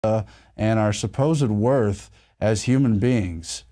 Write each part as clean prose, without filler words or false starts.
and our supposed worth as human beings.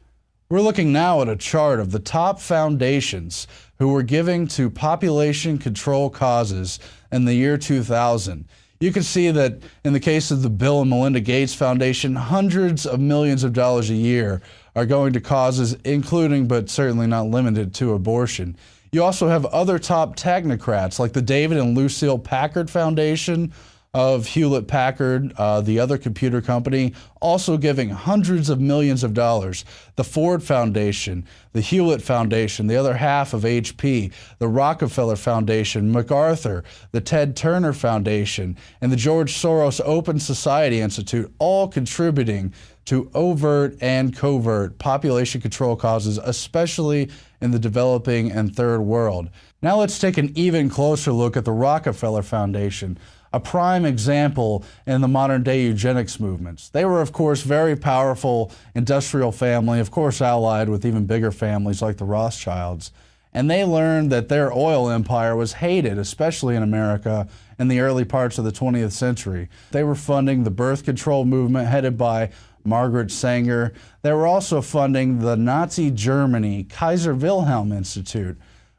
We're looking now at a chart of the top foundations who were giving to population control causes in the year 2000. You can see that in the case of the Bill and Melinda Gates Foundation, hundreds of millions of dollars a year are going to causes including, but certainly not limited to, abortion. You also have other top technocrats like the David and Lucille Packard Foundation of Hewlett-Packard, the other computer company, also giving hundreds of millions of dollars. The Ford Foundation, the Hewlett Foundation, the other half of HP, the Rockefeller Foundation, MacArthur, the Ted Turner Foundation, and the George Soros Open Society Institute, all contributing to overt and covert population control causes, especially in the developing and third world. Now let's take an even closer look at the Rockefeller Foundation, a prime example in the modern-day eugenics movements. They were, of course, very powerful industrial family, of course allied with even bigger families like the Rothschilds. And they learned that their oil empire was hated, especially in America, in the early parts of the 20th century. They were funding the birth control movement headed by Margaret Sanger. They were also funding the Nazi Germany Kaiser Wilhelm Institute,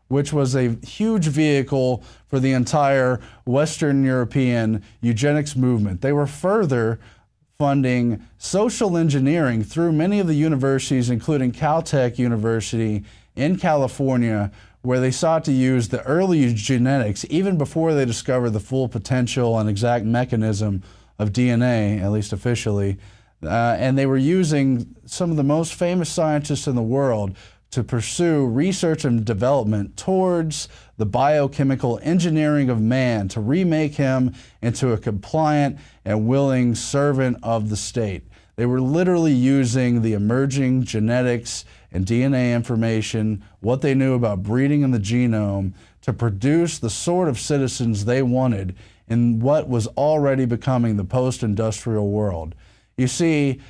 which was a huge vehicle for the entire Western European eugenics movement. They were further funding social engineering through many of the universities, including Caltech University in California, where they sought to use the early eugenics even before they discovered the full potential and exact mechanism of DNA, at least officially. And they were using some of the most famous scientists in the world to pursue research and development towards the biochemical engineering of man, to remake him into a compliant and willing servant of the state. They were literally using the emerging genetics and DNA information, what they knew about breeding in the genome, to produce the sort of citizens they wanted in what was already becoming the post-industrial world. You see,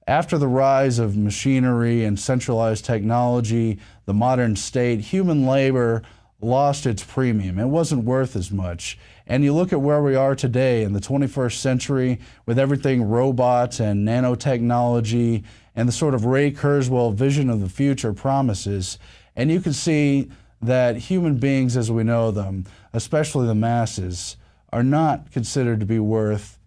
after the rise of machinery and centralized technology, the modern state, human labor lost its premium. It wasn't worth as much. And you look at where we are today in the 21st century with everything robots and nanotechnology and the sort of Ray Kurzweil vision of the future promises, and you can see that human beings as we know them, especially the masses, are not considered to be worth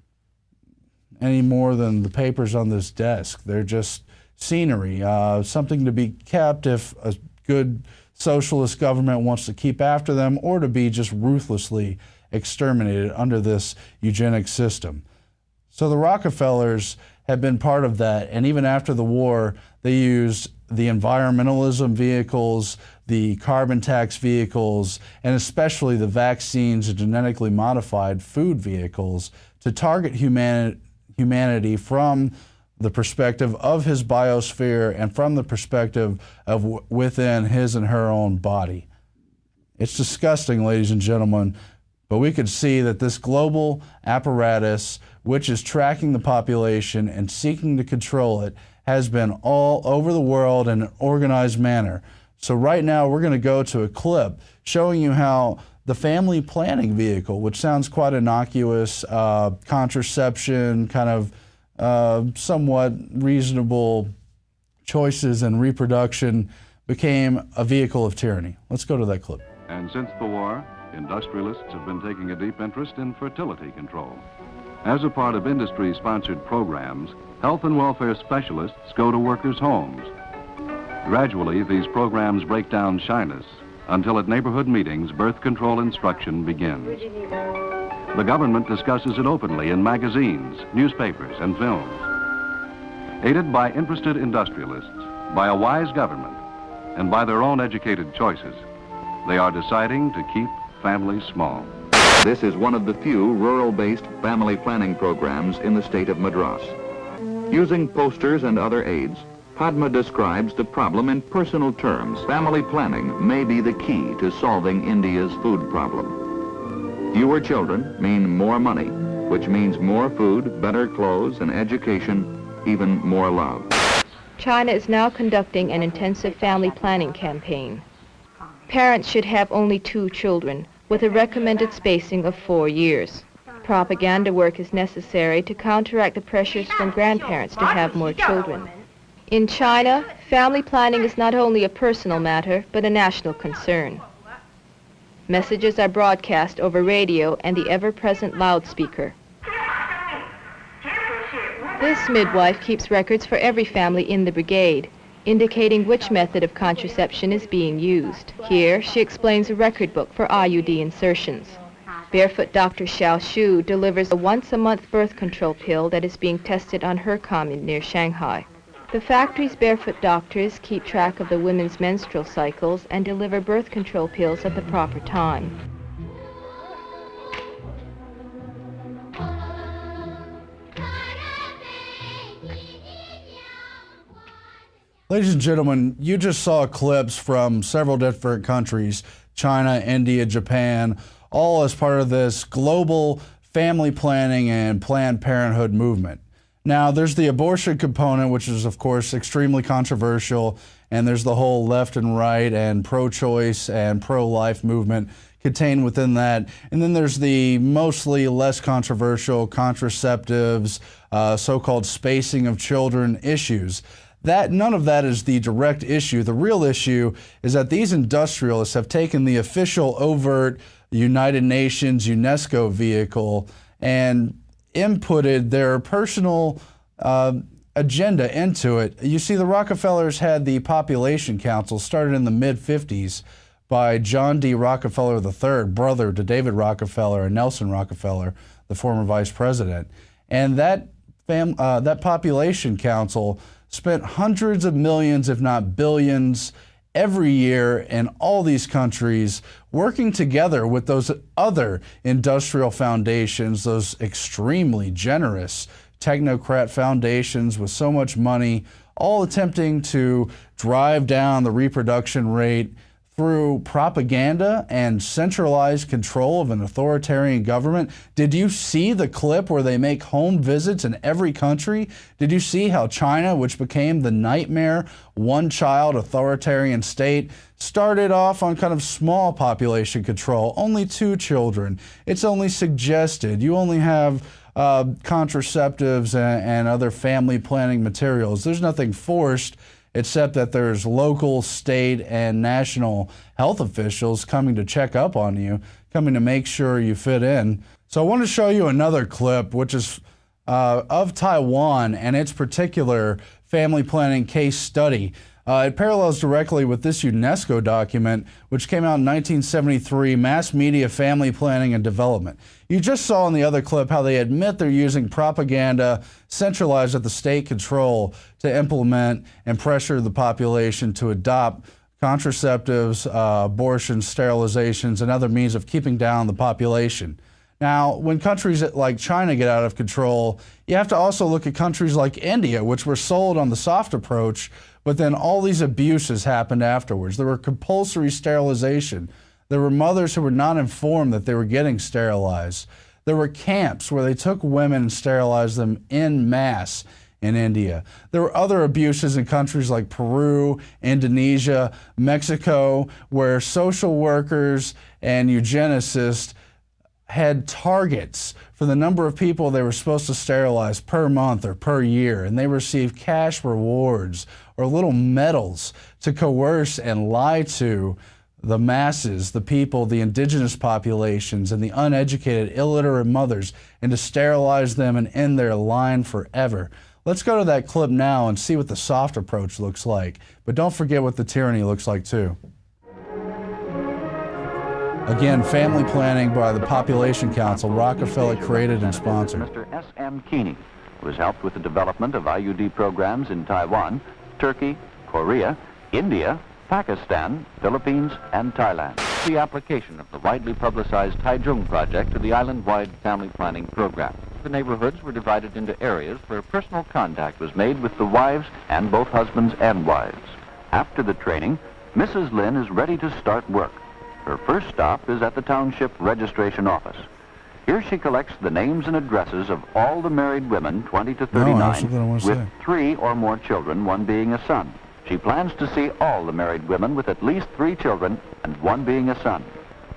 any more than the papers on this desk. They're just scenery, something to be kept if a good socialist government wants to keep after them, or to be just ruthlessly exterminated under this eugenics system. So the Rockefellers have been part of that, and even after the war, they used the environmentalism vehicles, the carbon tax vehicles, and especially the vaccines and genetically modified food vehicles to target humanity from the perspective of his biosphere and from the perspective of within his and her own body. It's disgusting, ladies and gentlemen, but we could see that this global apparatus, which is tracking the population and seeking to control it, has been all over the world in an organized manner. So right now we're going to go to a clip showing you how the family planning vehicle, which sounds quite innocuous, contraception, kind of somewhat reasonable choices in reproduction, became a vehicle of tyranny. Let's go to that clip. And since the war, industrialists have been taking a deep interest in fertility control. As a part of industry-sponsored programs, health and welfare specialists go to workers' homes. Gradually, these programs break down shyness, until at neighborhood meetings, birth control instruction begins. The government discusses it openly in magazines, newspapers, and films. Aided by interested industrialists, by a wise government, and by their own educated choices, they are deciding to keep families small. This is one of the few rural-based family planning programs in the state of Madras. Using posters and other aids, Padma describes the problem in personal terms. Family planning may be the key to solving India's food problem. Fewer children mean more money, which means more food, better clothes, and education, even more love. China is now conducting an intensive family planning campaign. Parents should have only 2 children, with a recommended spacing of 4 years. propaganda work is necessary to counteract the pressures from grandparents to have more children. In China, family planning is not only a personal matter, but a national concern. Messages are broadcast over radio and the ever-present loudspeaker. This midwife keeps records for every family in the brigade, indicating which method of contraception is being used. Here, she explains a record book for IUD insertions. Barefoot Dr. Xiao Shu delivers a once-a-month birth control pill that is being tested on her commune near Shanghai. The factory's barefoot doctors keep track of the women's menstrual cycles and deliver birth control pills at the proper time. Ladies and gentlemen, you just saw clips from several different countries, China, India, Japan, all as part of this global family planning and Planned Parenthood movement. Now, there's the abortion component, which is, of course, extremely controversial, and there's the whole left and right and pro-choice and pro-life movement contained within that. And then there's the mostly less controversial contraceptives, so-called spacing of children issues. None of that is the direct issue. The real issue is that these industrialists have taken the official overt United Nations UNESCO vehicle and inputted their personal agenda into it. You see, the Rockefellers had the Population Council started in the mid-50s by John D. Rockefeller III, brother to David Rockefeller and Nelson Rockefeller, the former vice president. And that Population Council spent hundreds of millions, if not billions, every year in all these countries working together with those other industrial foundations, those extremely generous technocrat foundations with so much money, all attempting to drive down the reproduction rate through propaganda and centralized control of an authoritarian government. Did you see the clip where they make home visits in every country? Did you see how China, which became the nightmare one-child authoritarian state, started off on kind of small population control, only 2 children. It's only suggested. You only have contraceptives and other family planning materials. There's nothing forced, except that there's local, state, and national health officials coming to check up on you, coming to make sure you fit in. So I want to show you another clip, which is of Taiwan and its particular family planning case study. It parallels directly with this UNESCO document, which came out in 1973, Mass Media Family Planning and Development. You just saw in the other clip how they admit they're using propaganda centralized at the state control to implement and pressure the population to adopt contraceptives, abortions, sterilizations, and other means of keeping down the population. Now, when countries like China get out of control, you have to also look at countries like India, which were sold on the soft approach, but then all these abuses happened afterwards. There were compulsory sterilization. There were mothers who were not informed that they were getting sterilized. There were camps where they took women and sterilized them en masse in India. There were other abuses in countries like Peru, Indonesia, Mexico, where social workers and eugenicists had targets for the number of people they were supposed to sterilize per month or per year, and they received cash rewards or little medals to coerce and lie to the masses, the people, the indigenous populations, and the uneducated, illiterate mothers, and to sterilize them and end their line forever. Let's go to that clip now and see what the soft approach looks like. But don't forget what the tyranny looks like too. Again, family planning by the Population Council, Rockefeller created and sponsored. Mr. S.M. Keeney, who has helped with the development of IUD programs in Taiwan, Turkey, Korea, India, Pakistan, Philippines, and Thailand. The application of the widely publicized Taichung project to the island-wide family planning program. The neighborhoods were divided into areas where personal contact was made with the wives and both husbands and wives. After the training, Mrs. Lin is ready to start work. Her first stop is at the Township Registration Office. Here she collects the names and addresses of all the married women, 20 to 39, with 3 or more children, one being a son. She plans to see all the married women with at least 3 children and one being a son.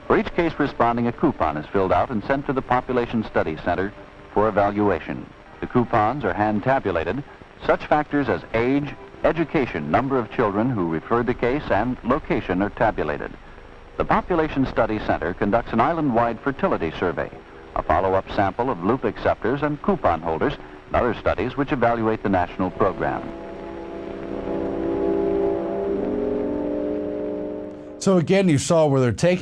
For each case responding, a coupon is filled out and sent to the Population Study Center for evaluation. The coupons are hand tabulated. Such factors as age, education, number of children who referred the case, and location are tabulated. The Population Study Center conducts an island-wide fertility survey, a follow-up sample of loop acceptors and coupon holders, and other studies which evaluate the national program. So again, you saw where they're taking